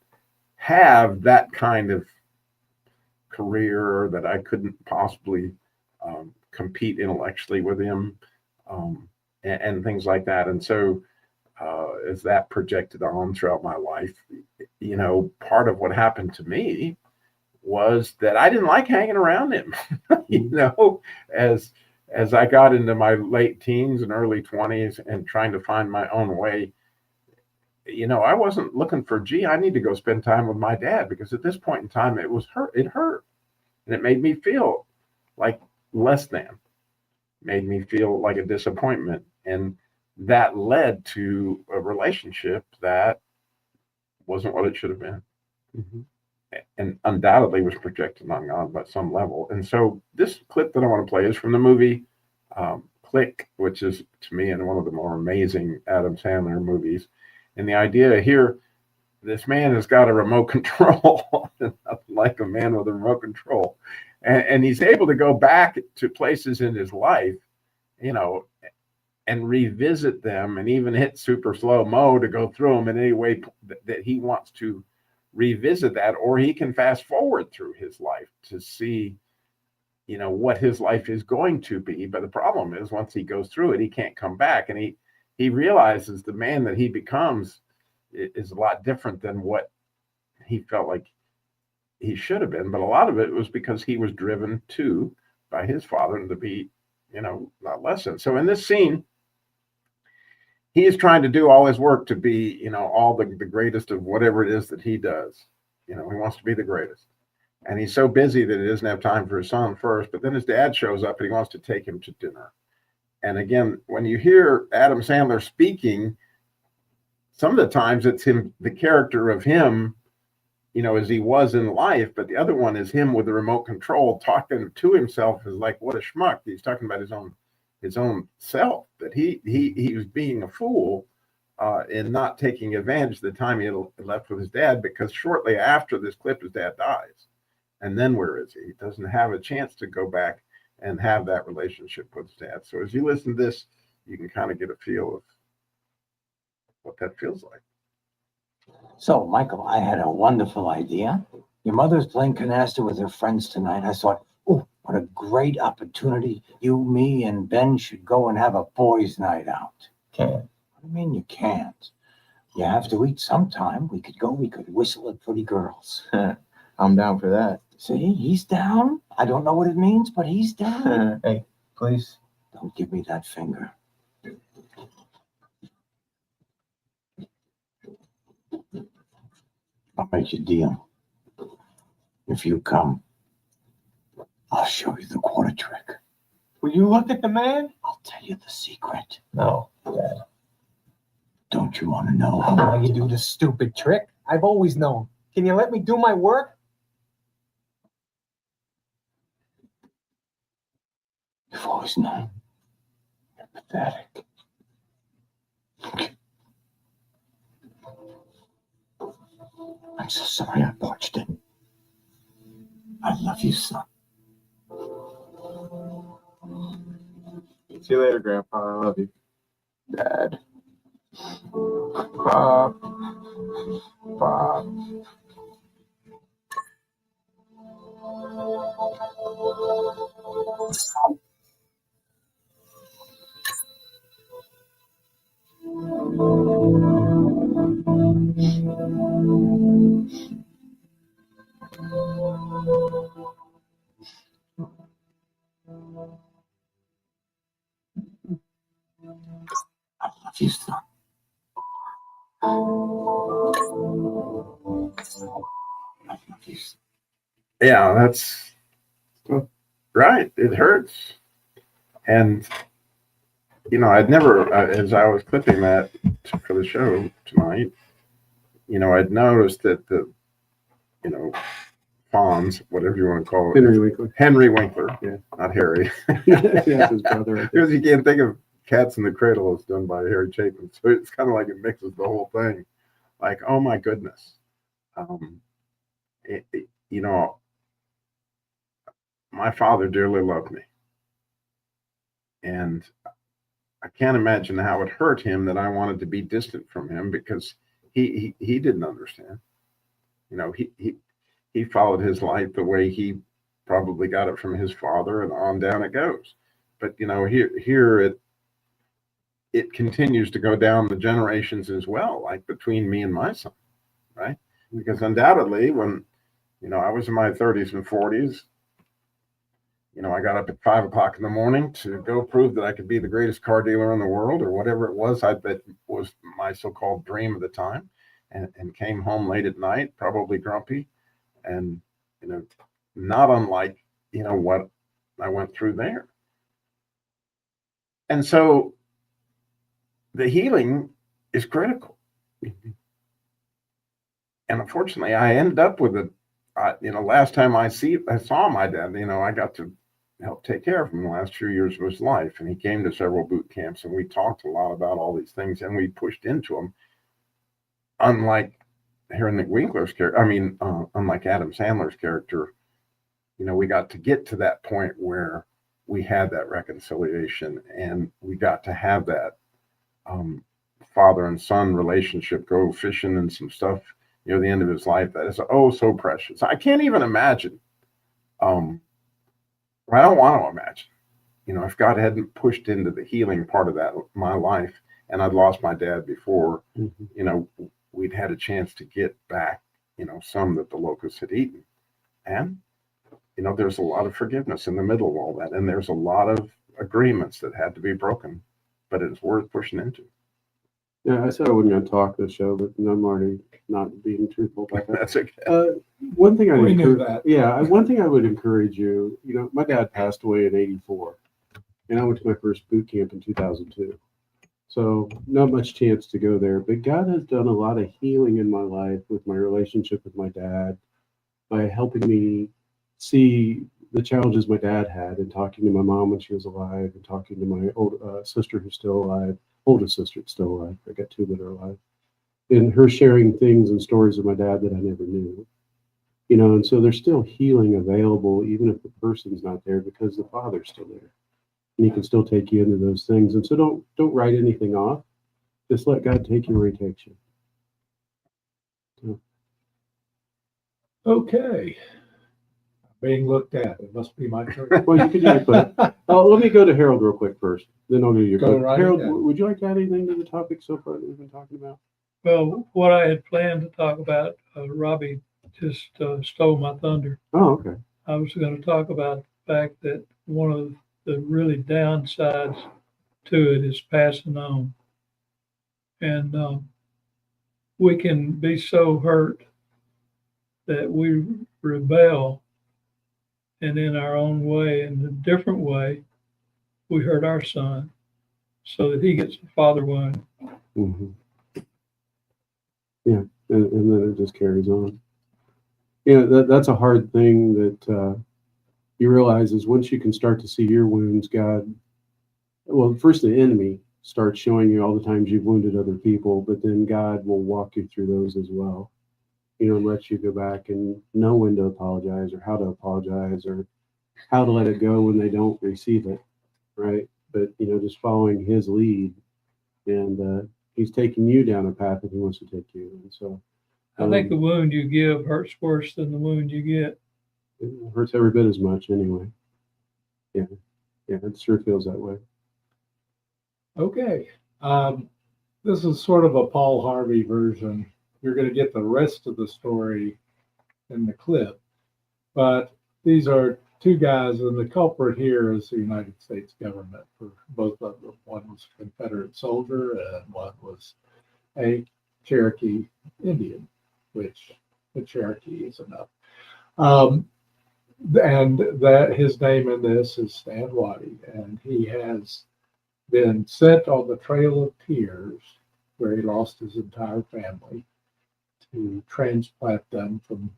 have that kind of career, that I couldn't possibly compete intellectually with him, and things like that. And so as that projected on throughout my life, part of what happened to me was that I didn't like hanging around him. As I got into my late teens and early 20s and trying to find my own way, I wasn't looking for, I need to go spend time with my dad, because at this point in time, it hurt. And it made me feel like less than, made me feel like a disappointment. And that led to a relationship that wasn't what it should have been. Mm-hmm. And undoubtedly was projected on God by some level. And so this clip that I want to play is from the movie Click, which is, to me, one of the more amazing Adam Sandler movies. And the idea here, this man has got a remote control, like a man with a remote control. And he's able to go back to places in his life, and revisit them, and even hit super slow mo to go through them in any way that he wants to revisit that, or he can fast forward through his life to see, what his life is going to be. But the problem is, once he goes through it, he can't come back, and he realizes the man that he becomes is a lot different than what he felt like he should have been. But a lot of it was because he was driven by his father to be, not less than. So in this scene, he is trying to do all his work to be, all the greatest of whatever it is that he does. He wants to be the greatest. And he's so busy that he doesn't have time for his son first. But then his dad shows up and he wants to take him to dinner. And again, when you hear Adam Sandler speaking, some of the times it's him, the character of him, as he was in life. But the other one is him with the remote control talking to himself, is like, what a schmuck. He's talking about his own self, that he was being a fool in not taking advantage of the time he had left with his dad, because shortly after this clip, his dad dies. And then where is he? He doesn't have a chance to go back and have that relationship with his dad. So as you listen to this, you can kind of get a feel of what that feels like. So, Michael, I had a wonderful idea. Your mother's playing canasta with her friends tonight. I thought, oh, what a great opportunity. You, me, and Ben should go and have a boys' night out. Can't. What do you mean you can't? You have to eat sometime. We could whistle at pretty girls. I'm down for that. See, he's down. I don't know what it means, but he's down. Hey, please. Don't give me that finger. I'll make you a deal. If you come, I'll show you the quarter trick. Will you look at the man? I'll tell you the secret. No, Dad. Don't you want to know? How you do this stupid trick? I've always known. Can you let me do my work? You've always known. You're pathetic. I'm so sorry I botched it. I love you, son. See you later, Grandpa. I love you. Dad. Pop. Pop. I love you, son. I love you, son. Yeah, that's right. It hurts. And, you know, I'd never, as I was clipping that for the show tonight, you know, I'd noticed that you know, Fonz, whatever you want to call it. Henry Winkler. Henry Winkler. Yeah. Not Harry. Yeah, his brother. I think. Because you can't think of Cats in the Cradle as done by Harry Chapin. So it's kind of like it mixes the whole thing. Like, oh my goodness. You know, my father dearly loved me. And I can't imagine how it hurt him that I wanted to be distant from him because he didn't understand. You know, he followed his life the way he probably got it from his father, and on down it goes. But you know, here it continues to go down the generations as well, like between me and my son, right? Because undoubtedly, when you know I was in my 30s and 40s, you know, I got up at 5 o'clock in the morning to go prove that I could be the greatest car dealer in the world, or whatever it was that was my so-called dream of the time, and came home late at night, probably grumpy, and you know, not unlike you know what I went through there. And so the healing is critical. And unfortunately, I ended up with it. You know, last time I saw my dad, you know, I got to help take care of him the last few years of his life. And he came to several boot camps, and we talked a lot about all these things, and we pushed into them. Unlike Henry Winkler's character, unlike Adam Sandler's character, you know, we got to get to that point where we had that reconciliation, and we got to have that father and son relationship, go fishing and some stuff near the end of his life that is so precious. I can't even imagine. I don't want to imagine, you know, if God hadn't pushed into the healing part of that my life, and I'd lost my dad before, you know, we'd had a chance to get back, you know, some that the locusts had eaten. And, you know, there's a lot of forgiveness in the middle of all that. And there's a lot of agreements that had to be broken, but it's worth pushing into. Yeah, I said I wasn't going to talk this show, but I'm already not being truthful about that. That's okay. One thing We knew that. Yeah, one thing I would encourage you, you know, my dad passed away in 84, and I went to my first boot camp in 2002. So not much chance to go there, but God has done a lot of healing in my life with my relationship with my dad by helping me see the challenges my dad had and talking to my mom when she was alive and talking to my old sister who's still alive, oldest sister that's still alive. I got two that are alive. And her sharing things and stories of my dad that I never knew. You know, and so there's still healing available even if the person's not there because the Father's still there. And he can still take you into those things. And so don't write anything off. Just let God take you where he takes you. So. Okay. Being looked at. It must be my turn. Well, you could do it, but let me go to Harold real quick first. Then I'll do your Go right Harold, ahead. would you like to add anything to the topic so far that we've been talking about? Well, what I had planned to talk about, Robbie just stole my thunder. Oh, okay. I was going to talk about the fact that one of the really downsides to it is passing on. And we can be so hurt that we rebel, and in our own way, in a different way, we hurt our son so that he gets a father wound. Mm-hmm. Yeah, and then it just carries on. Yeah, that's a hard thing that you realize is once you can start to see your wounds, God, well, first the enemy starts showing you all the times you've wounded other people, but then God will walk you through those as well. You know, and let you go back and know when to apologize or how to apologize or how to let it go when they don't receive it, right? But, you know, just following his lead and, he's taking you down a path that he wants to take you. And so I think the wound you give hurts worse than the wound you get. it hurts every bit as much anyway. Yeah. Yeah, it sure feels that way. Okay. This is sort of a Paul Harvey version. You're going to get the rest of the story in the clip, but these are two guys, and the culprit here is the United States government for both of them. One was a Confederate soldier, and one was a Cherokee Indian, which the Cherokee is enough. And that his name in this is Stan Waddy, and he has been sent on the Trail of Tears, where he lost his entire family, to transplant them from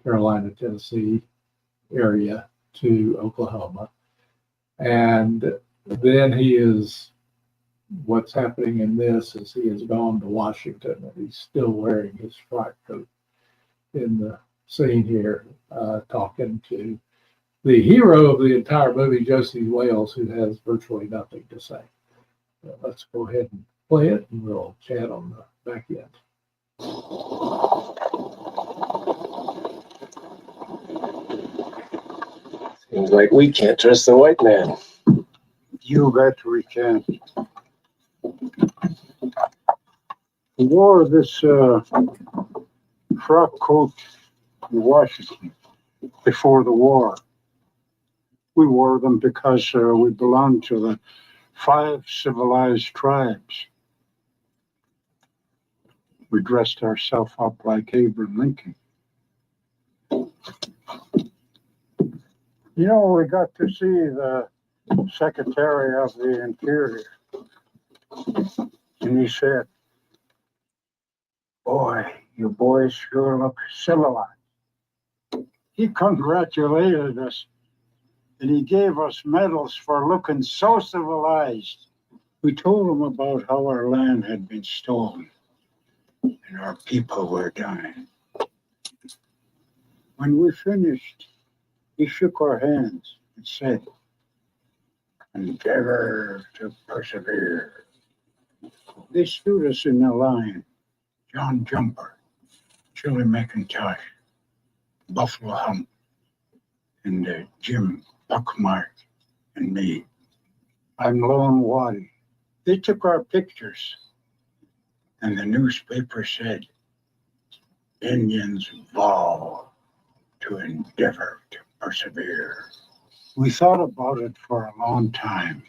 Carolina, Tennessee area to Oklahoma. And then what's happening in this is he has gone to Washington, and he's still wearing his frock coat in the scene here, talking to the hero of the entire movie, Josie Wales, who has virtually nothing to say. Let's go ahead and play it, and we'll chat on the back end. Seems like we can't trust the white man. You bet we can. He wore this frock coat in Washington before the war. We wore them because we belonged to the 5 civilized tribes. We dressed ourselves up like Abraham Lincoln. You know, we got to see the Secretary of the Interior, and he said, "Boy, you boys sure look civilized." He congratulated us, and he gave us medals for looking so civilized. We told him about how our land had been stolen and our people were dying. When we finished, he shook our hands and said, "Endeavor to persevere." They stood us in a line: John Jumper, Shirley McIntosh, Buffalo Hump, and Jim Buckmark, and me. I'm Lone Waddy. They took our pictures, and the newspaper said, "Indians vow to endeavor to persevere." We thought about it for a long time,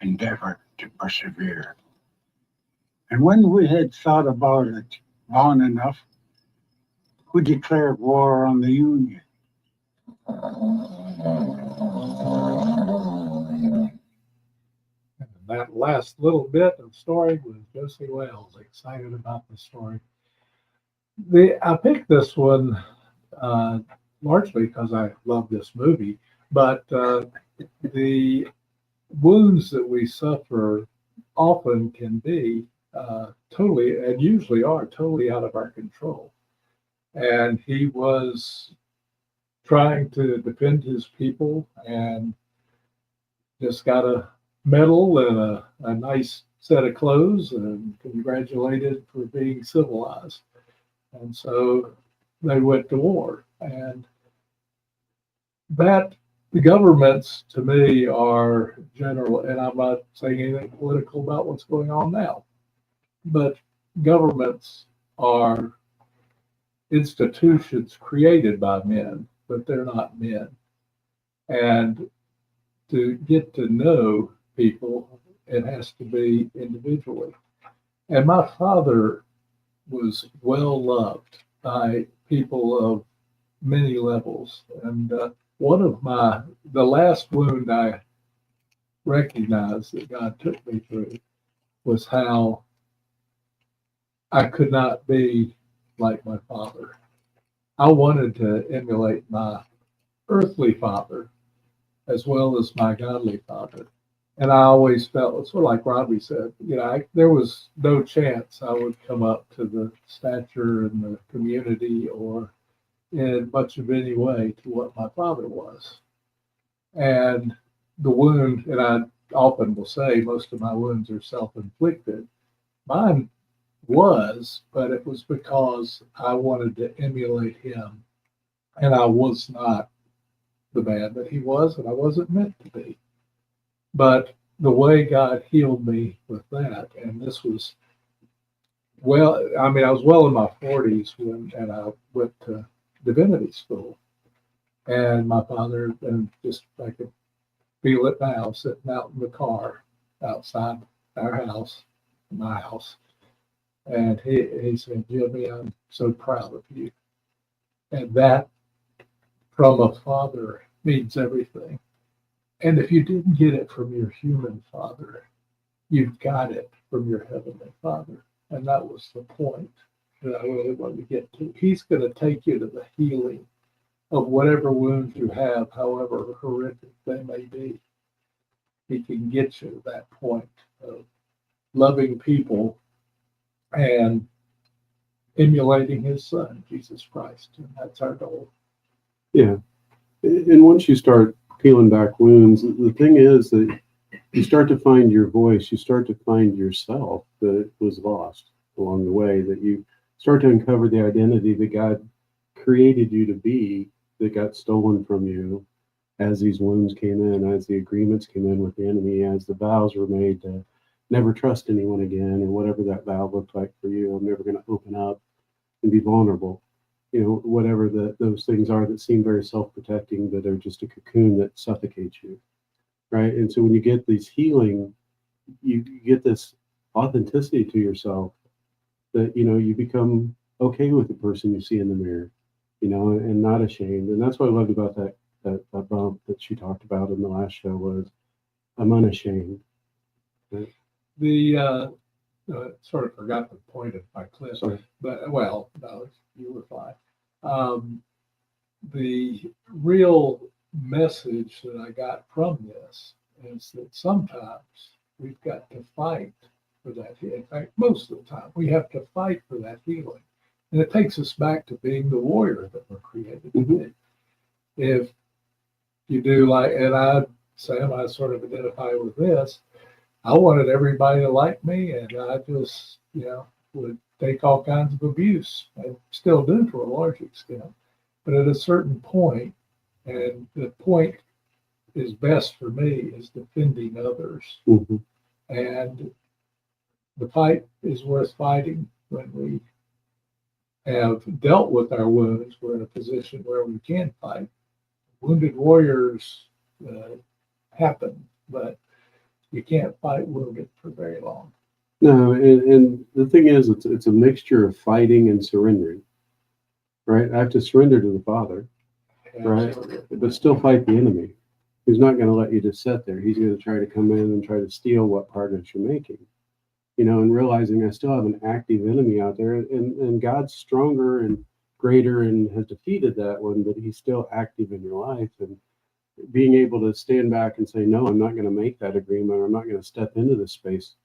endeavor to persevere. And when we had thought about it long enough, we declared war on the Union. And that last little bit of story was Josie Wales excited about the story. I picked this one largely because I love this movie, but the wounds that we suffer often can be totally, and usually are totally out of our control. And he was trying to defend his people and just got a medal and a nice set of clothes and congratulated for being civilized. And so they went to war. And that the governments, to me, are general, and I'm not saying anything political about what's going on now, but governments are institutions created by men, but they're not men. And to get to know people, it has to be individually. And my father was well loved by people of many levels. And one of the last wound I recognized that God took me through was how I could not be like my father. I wanted to emulate my earthly father as well as my godly father. And I always felt, sort of like Robbie said, there was no chance I would come up to the stature in the community or in much of any way to what my father was. And the wound, and I often will say most of my wounds are self-inflicted, Mine was, but it was because I wanted to emulate him. And I was not the man that he was, and I wasn't meant to be. But the way God healed me with that, and this was, well, I mean, I was well in my 40s and I went to divinity school. And my father, and just I could feel it now, sitting out in the car outside our house, my house. And he said, Jimmy, I'm so proud of you. And that from a father means everything. And if you didn't get it from your human father, you've got it from your heavenly Father. And that was the point that I really wanted to get to. He's going to take you to the healing of whatever wounds you have, however horrific they may be. He can get you to that point of loving people and emulating his son, Jesus Christ. And that's our goal. Yeah. And once you start peeling back wounds, the thing is that you start to find your voice, you start to find yourself that was lost along the way, that you start to uncover the identity that God created you to be that got stolen from you as these wounds came in, as the agreements came in with the enemy, as the vows were made to never trust anyone again, and whatever that vow looked like for you. I'm never going to open up and be vulnerable. You know, whatever those things are that seem very self-protecting, but are just a cocoon that suffocates you, right? And so when you get these healing, you get this authenticity to yourself that, you know, you become okay with the person you see in the mirror, you know, and not ashamed. And that's what I loved about that bump that she talked about in the last show was, I'm unashamed. Right? The sort of forgot the point of my clip, Sorry. but well, no, you were fine. The real message that I got from this is that sometimes we've got to fight for that. In fact, most of the time we have to fight for that healing, and it takes us back to being the warrior that we're created to be. If you do like, and Sam, I sort of identify with this. I wanted everybody to like me, and I just, you know, would take all kinds of abuse. I still do to a large extent. But at a certain point, and the point is best for me, is defending others. Mm-hmm. And the fight is worth fighting when we have dealt with our wounds. We're in a position where we can fight. Wounded warriors happen, but you can't fight wounded for very long. No, and the thing is, it's a mixture of fighting and surrendering, right? I have to surrender to the Father, right? But still fight the enemy. He's not going to let you just sit there. He's going to try to come in and try to steal what progress you're making, you know, and realizing I still have an active enemy out there, and God's stronger and greater and has defeated that one, but he's still active in your life. And being able to stand back and say, no, I'm not going to make that agreement. I'm not going to step into this space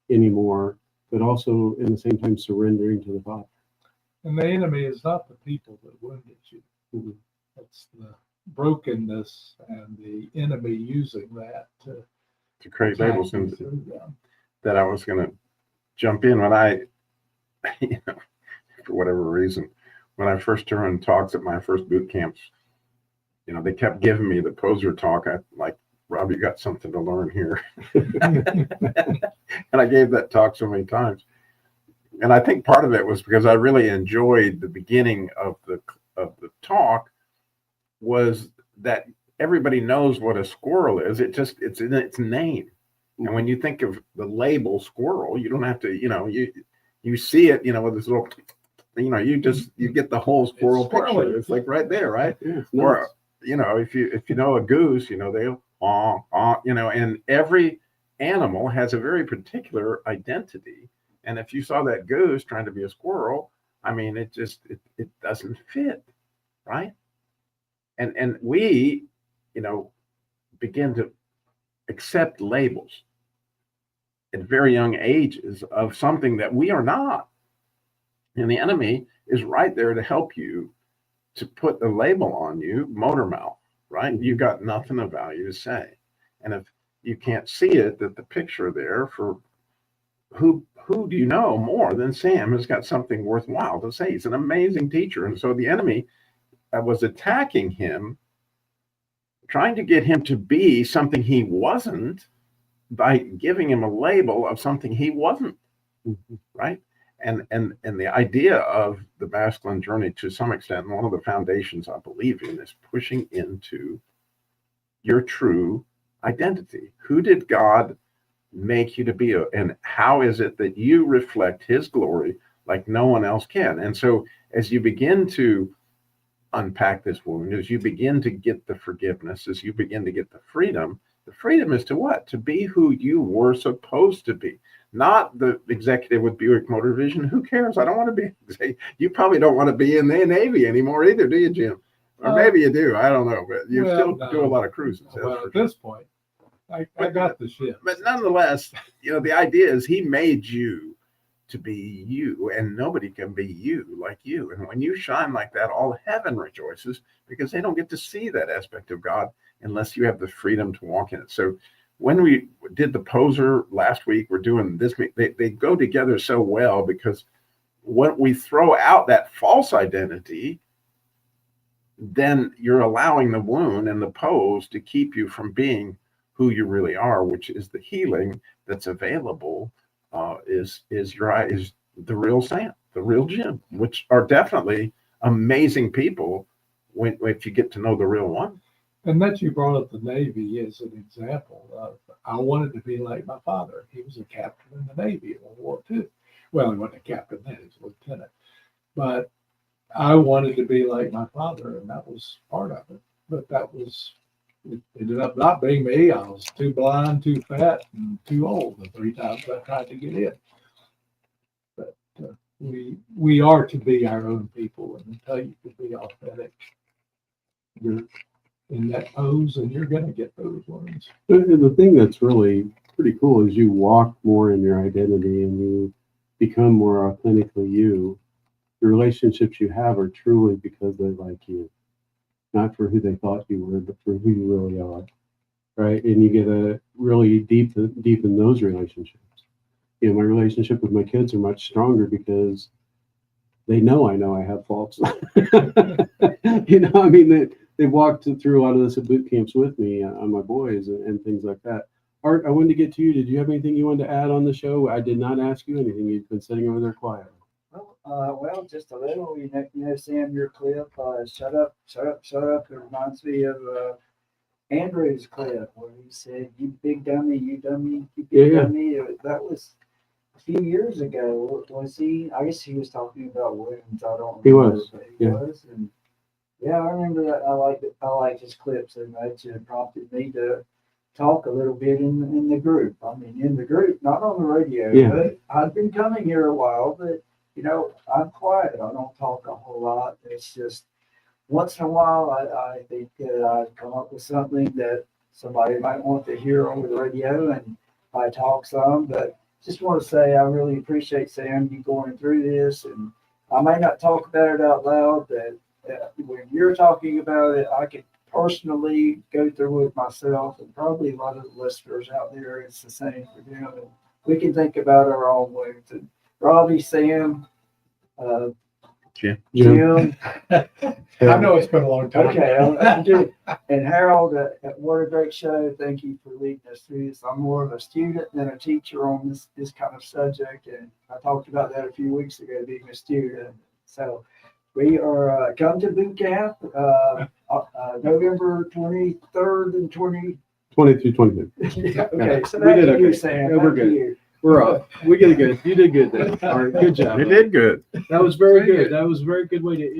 anymore, but also in the same time surrendering to the Father. And the enemy is not the people that wounded you. Mm-hmm. It's the brokenness and the enemy using that to create labels. And through them. that I was going to jump in when I, you know, for whatever reason, when I first turned talks at my first boot camps, you know, they kept giving me the poser talk. I like, Rob, you got something to learn here. And I gave that talk so many times. And I think part of it was because I really enjoyed the beginning of the talk was that everybody knows what a squirrel is. It's in its name. And when you think of the label squirrel, you don't have to, you know, you see it, you know, with this little, you know, you get the whole squirrel picture. It's like right there, right? Yeah, or nice. You know, if you know a goose, you know, they'll you know, and every animal has a very particular identity. And if you saw that goose trying to be a squirrel, I mean, it doesn't fit, right? And we, you know, begin to accept labels at very young ages of something that we are not. And the enemy is right there to help you to put the label on you, motor mouth, right? You got nothing of value to say. And if you can't see it, that the picture there for who do you know more than Sam has got something worthwhile to say? He's an amazing teacher. And so the enemy was attacking him, trying to get him to be something he wasn't by giving him a label of something he wasn't, right? And the idea of the masculine journey, to some extent, one of the foundations I believe in, is pushing into your true identity. Who did God make you to be, and how is it that you reflect his glory like no one else can? And so as you begin to unpack this wound, as you begin to get the forgiveness, as you begin to get the freedom is to what? To be who you were supposed to be. Not the executive with Buick Motor Vision. Who cares? I don't want to be. You probably don't want to be in the Navy anymore either, do you, Jim? Or maybe you do. I don't know. But you still do a lot of cruises. Well, at this point, I got the ship. But nonetheless, the idea is he made you to be you, and nobody can be you like you. And when you shine like that, all heaven rejoices, because they don't get to see that aspect of God unless you have the freedom to walk in it. So when we did the poser last week, we're doing this, they go together so well, because when we throw out that false identity, then you're allowing the wound and the pose to keep you from being who you really are, which is the healing that's available, is the real Sam, the real Jim, which are definitely amazing people if you get to know the real one. And that you brought up the Navy as an example of, I wanted to be like my father. He was a captain in the Navy in World War II. Well, he wasn't a captain then, he was a lieutenant. But I wanted to be like my father, and that was part of it. But it ended up not being me. I was too blind, too fat, and too old the 3 times I tried to get in. But we are to be our own people, and until you can be authentic, you're in that pose, and you're going to get those ones. And the thing that's really pretty cool is you walk more in your identity and you become more authentically you. The relationships you have are truly because they like you, not for who they thought you were, but for who you really are, right? And you get a really deepen those relationships. My relationship with my kids are much stronger because they know I have faults. They walked through a lot of this at boot camps with me on my boys and things like that. Art, I wanted to get to you. Did you have anything you wanted to add on the show? I did not ask you anything. You've been sitting over there quietly. Well, just a little. Sam, your clip, shut up. It reminds me of Andrew's clip where he said, "You big dummy, you dummy, you big dummy." That was a few years ago. Was he? I guess he was talking about wounds. I don't remember. He was. He was. And yeah, I remember that. I liked his clip so much, and it prompted me to talk a little bit in the group. I mean, in the group, not on the radio. Yeah. But I've been coming here a while, but I'm quiet. I don't talk a whole lot. It's just once in a while, I think that I come up with something that somebody might want to hear over the radio, and I talk some. But just want to say I really appreciate, Sam, you going through this. And I may not talk about it out loud, but when you're talking about it, I can personally go through it myself, and probably a lot of the listeners out there, it's the same for them. And we can think about our own wounds. And Robbie, Sam, Jim. I know it's been a long time. Okay, and Harold, what a great show. Thank you for leading us through this. I'm more of a student than a teacher on this kind of subject, and I talked about that a few weeks ago, being a student. So we are come to boot camp November 23rd and 20 through 22. Okay, so we did you, okay. Sam. Yeah, we're good. You. We're off. We did good. You did good there. All right, good job. You did good. That was very good. That was a very good way to